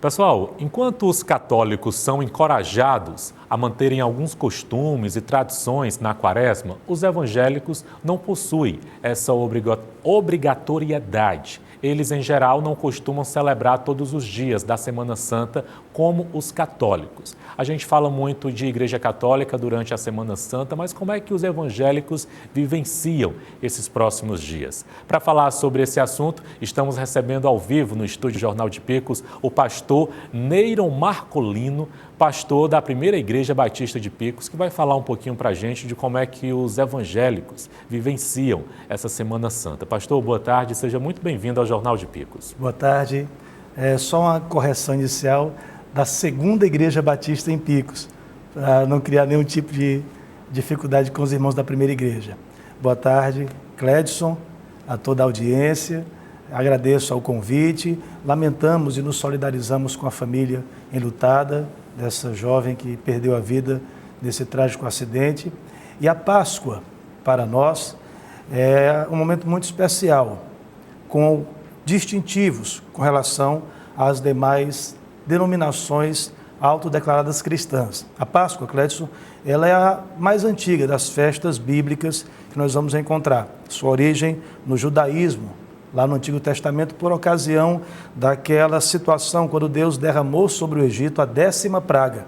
Pessoal, enquanto os católicos são encorajados a manterem alguns costumes e tradições na quaresma, os evangélicos não possuem essa obrigatoriedade. Eles, em geral, não costumam celebrar todos os dias da Semana Santa como os católicos. A gente fala muito de Igreja Católica durante a Semana Santa, mas como é que os evangélicos vivenciam esses próximos dias? Para falar sobre esse assunto, estamos recebendo ao vivo no estúdio Jornal de Picos o pastor Neyron Marcolino, pastor da Primeira Igreja Batista de Picos, que vai falar um pouquinho para a gente de como é que os evangélicos vivenciam essa Semana Santa. Pastor, boa tarde, seja muito bem-vindo ao Jornal de Picos. Boa tarde. Só uma correção inicial da Segunda Igreja Batista em Picos, para não criar nenhum tipo de dificuldade com os irmãos da Primeira Igreja. Boa tarde, Clédson, a toda a audiência. Agradeço ao convite, lamentamos e nos solidarizamos com a família enlutada dessa jovem que perdeu a vida nesse trágico acidente. E a Páscoa, para nós, é um momento muito especial, com distintivos com relação às demais denominações autodeclaradas cristãs. A Páscoa, Clédson, ela é a mais antiga das festas bíblicas que nós vamos encontrar. Sua origem no judaísmo, lá no Antigo Testamento, por ocasião daquela situação quando Deus derramou sobre o Egito a 10ª praga,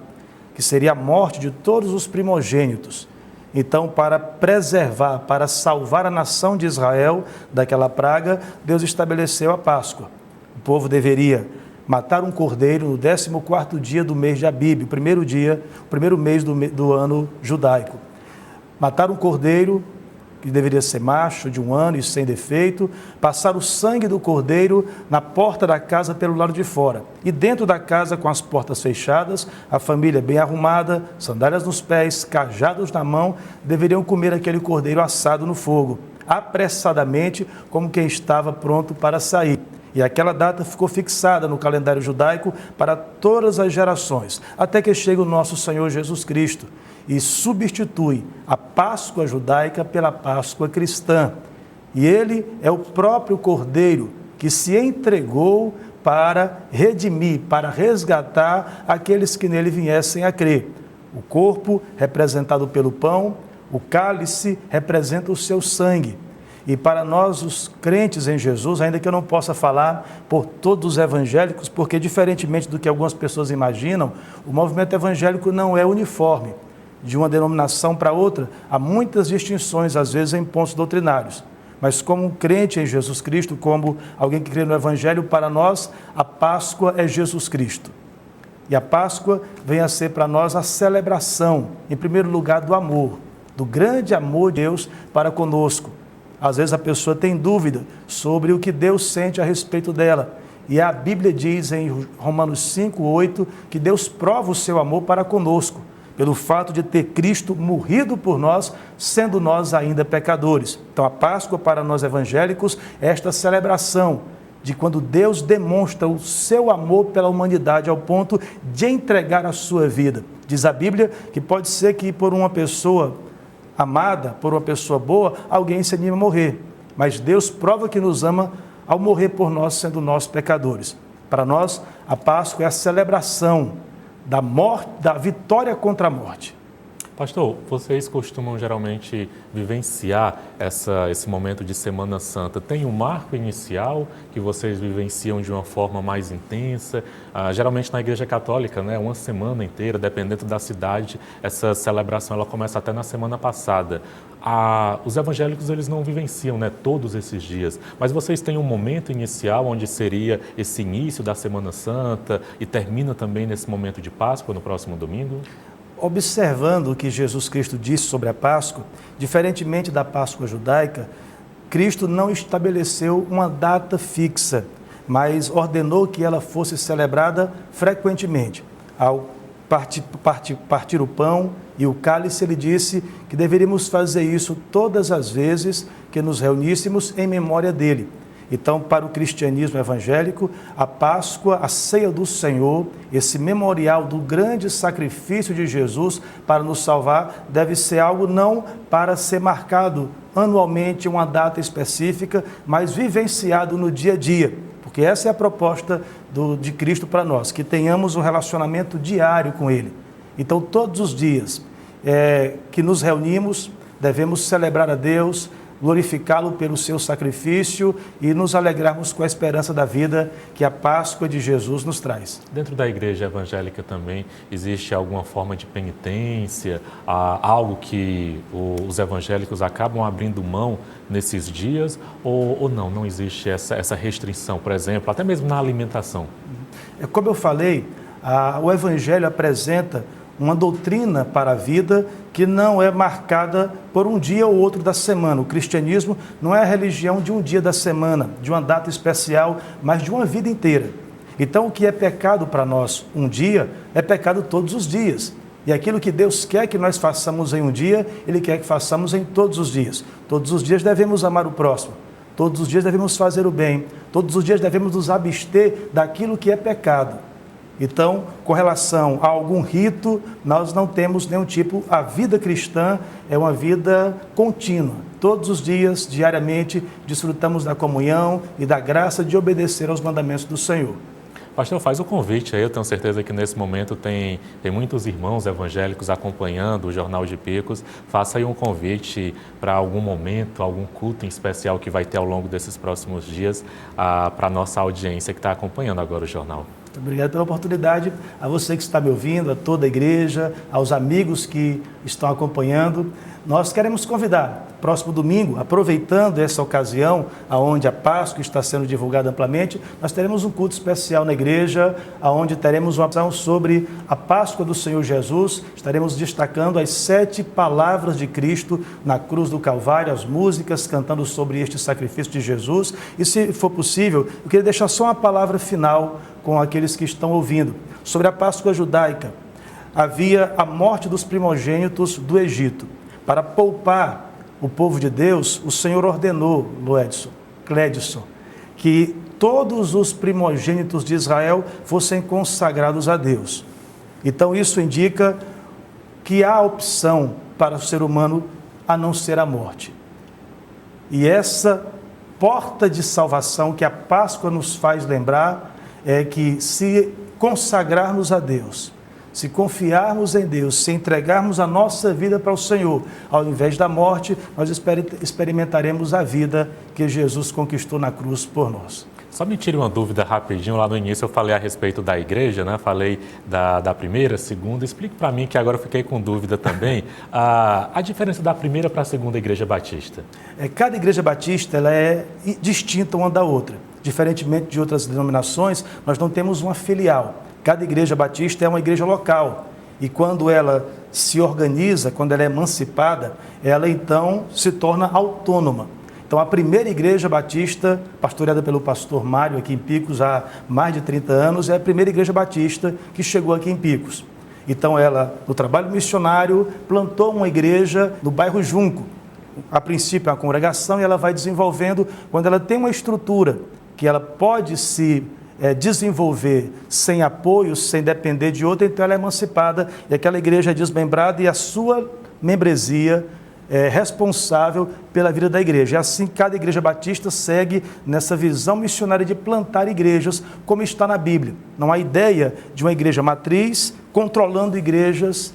que seria a morte de todos os primogênitos. Então, para preservar, para salvar a nação de Israel daquela praga, Deus estabeleceu a Páscoa. O povo deveria matar um cordeiro no 14º dia do mês de Abib, o primeiro mês do ano judaico. Matar um cordeiro, que deveria ser macho, de 1 ano e sem defeito, passar o sangue do cordeiro na porta da casa pelo lado de fora. E dentro da casa, com as portas fechadas, a família bem arrumada, sandálias nos pés, cajados na mão, deveriam comer aquele cordeiro assado no fogo, apressadamente, como quem estava pronto para sair. E aquela data ficou fixada no calendário judaico para todas as gerações, até que chega o nosso Senhor Jesus Cristo e substitui a Páscoa judaica pela Páscoa cristã. E ele é o próprio Cordeiro que se entregou para redimir, para resgatar aqueles que nele viessem a crer. O corpo representado pelo pão, o cálice representa o seu sangue. E para nós, os crentes em Jesus, ainda que eu não possa falar por todos os evangélicos, porque diferentemente do que algumas pessoas imaginam, o movimento evangélico não é uniforme. De uma denominação para outra, há muitas distinções, às vezes em pontos doutrinários. Mas como um crente em Jesus Cristo, como alguém que crê no Evangelho, para nós, a Páscoa é Jesus Cristo. E a Páscoa vem a ser para nós a celebração, em primeiro lugar, do amor, do grande amor de Deus para conosco. Às vezes a pessoa tem dúvida sobre o que Deus sente a respeito dela. E a Bíblia diz em Romanos 5:8 que Deus prova o seu amor para conosco, pelo fato de ter Cristo morrido por nós, sendo nós ainda pecadores. Então a Páscoa para nós evangélicos é esta celebração de quando Deus demonstra o seu amor pela humanidade ao ponto de entregar a sua vida. Diz a Bíblia que pode ser que por uma pessoa amada, por uma pessoa boa, alguém se anime a morrer. Mas Deus prova que nos ama ao morrer por nós, sendo nós pecadores. Para nós, a Páscoa é a celebração da morte, da vitória contra a morte. Pastor, vocês costumam geralmente vivenciar esse momento de Semana Santa. Tem um marco inicial que vocês vivenciam de uma forma mais intensa? Geralmente na Igreja Católica, né, uma semana inteira, dependendo da cidade, essa celebração ela começa até na semana passada. Os evangélicos eles não vivenciam, né, todos esses dias, mas vocês têm um momento inicial onde seria esse início da Semana Santa e termina também nesse momento de Páscoa, no próximo domingo? Observando o que Jesus Cristo disse sobre a Páscoa, diferentemente da Páscoa judaica, Cristo não estabeleceu uma data fixa, mas ordenou que ela fosse celebrada frequentemente. Ao partir o pão e o cálice, ele disse que deveríamos fazer isso todas as vezes que nos reuníssemos em memória dele. Então, para o cristianismo evangélico, a Páscoa, a ceia do Senhor, esse memorial do grande sacrifício de Jesus para nos salvar, deve ser algo não para ser marcado anualmente, uma data específica, mas vivenciado no dia a dia, porque essa é a proposta de Cristo para nós, que tenhamos um relacionamento diário com Ele. Então, todos os dias que nos reunimos, devemos celebrar a Deus, glorificá-lo pelo seu sacrifício e nos alegrarmos com a esperança da vida que a Páscoa de Jesus nos traz. Dentro da igreja evangélica também existe alguma forma de penitência, algo que os evangélicos acabam abrindo mão nesses dias ou não? Não existe essa restrição, por exemplo, até mesmo na alimentação? Como eu falei, o Evangelho apresenta uma doutrina para a vida que não é marcada por um dia ou outro da semana. O cristianismo não é a religião de um dia da semana, de uma data especial, mas de uma vida inteira. Então, o que é pecado para nós um dia, é pecado todos os dias. E aquilo que Deus quer que nós façamos em um dia, Ele quer que façamos em todos os dias. Todos os dias devemos amar o próximo. Todos os dias devemos fazer o bem. Todos os dias devemos nos abster daquilo que é pecado. Então, com relação a algum rito, nós não temos nenhum tipo. A vida cristã é uma vida contínua. Todos os dias, diariamente, desfrutamos da comunhão e da graça de obedecer aos mandamentos do Senhor. Pastor, faz o convite aí, eu tenho certeza que nesse momento tem muitos irmãos evangélicos acompanhando o Jornal de Picos. Faça aí um convite para algum momento, algum culto em especial que vai ter ao longo desses próximos dias para a nossa audiência que está acompanhando agora o jornal. Muito obrigado pela oportunidade, a você que está me ouvindo, a toda a igreja, aos amigos que estão acompanhando. Nós queremos convidar, próximo domingo, aproveitando essa ocasião, onde a Páscoa está sendo divulgada amplamente, nós teremos um culto especial na igreja, onde teremos uma ação sobre a Páscoa do Senhor Jesus. Estaremos destacando as 7 palavras de Cristo na cruz do Calvário, as músicas cantando sobre este sacrifício de Jesus. E se for possível, eu queria deixar só uma palavra final com aqueles que estão ouvindo. Sobre a Páscoa judaica, havia a morte dos primogênitos do Egito. Para poupar o povo de Deus, o Senhor ordenou, Clédson, que todos os primogênitos de Israel fossem consagrados a Deus. Então isso indica que há opção para o ser humano a não ser a morte. E essa porta de salvação que a Páscoa nos faz lembrar é que se consagrarmos a Deus, se confiarmos em Deus, se entregarmos a nossa vida para o Senhor, ao invés da morte, nós experimentaremos a vida que Jesus conquistou na cruz por nós. Só me tire uma dúvida rapidinho, lá no início eu falei a respeito da igreja, né? Falei da primeira, segunda, explique para mim que agora eu fiquei com dúvida também, a diferença da primeira para a segunda igreja batista. Cada igreja batista ela é distinta uma da outra, diferentemente de outras denominações, nós não temos uma filial. Cada igreja batista é uma igreja local e quando ela se organiza, quando ela é emancipada, ela então se torna autônoma. Então a primeira igreja batista, pastoreada pelo pastor Mário aqui em Picos há mais de 30 anos, é a primeira igreja batista que chegou aqui em Picos. Então ela, no trabalho missionário, plantou uma igreja no bairro Junco. A princípio é uma congregação e ela vai desenvolvendo, quando ela tem uma estrutura que ela pode se desenvolver sem apoio, sem depender de outra, então ela é emancipada e aquela igreja é desmembrada e a sua membresia é responsável pela vida da igreja. E assim, cada igreja batista segue nessa visão missionária de plantar igrejas, como está na Bíblia. Não há ideia de uma igreja matriz controlando igrejas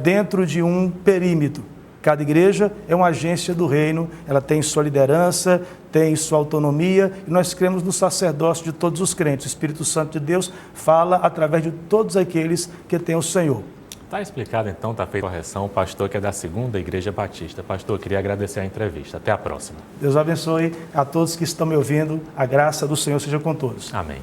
dentro de um perímetro. Cada igreja é uma agência do reino, ela tem sua liderança, tem sua autonomia, e nós cremos no sacerdócio de todos os crentes. O Espírito Santo de Deus fala através de todos aqueles que têm o Senhor. Está explicado então, está feita a correção, o pastor que é da segunda igreja batista. Pastor, eu queria agradecer a entrevista. Até a próxima. Deus abençoe a todos que estão me ouvindo, a graça do Senhor seja com todos. Amém.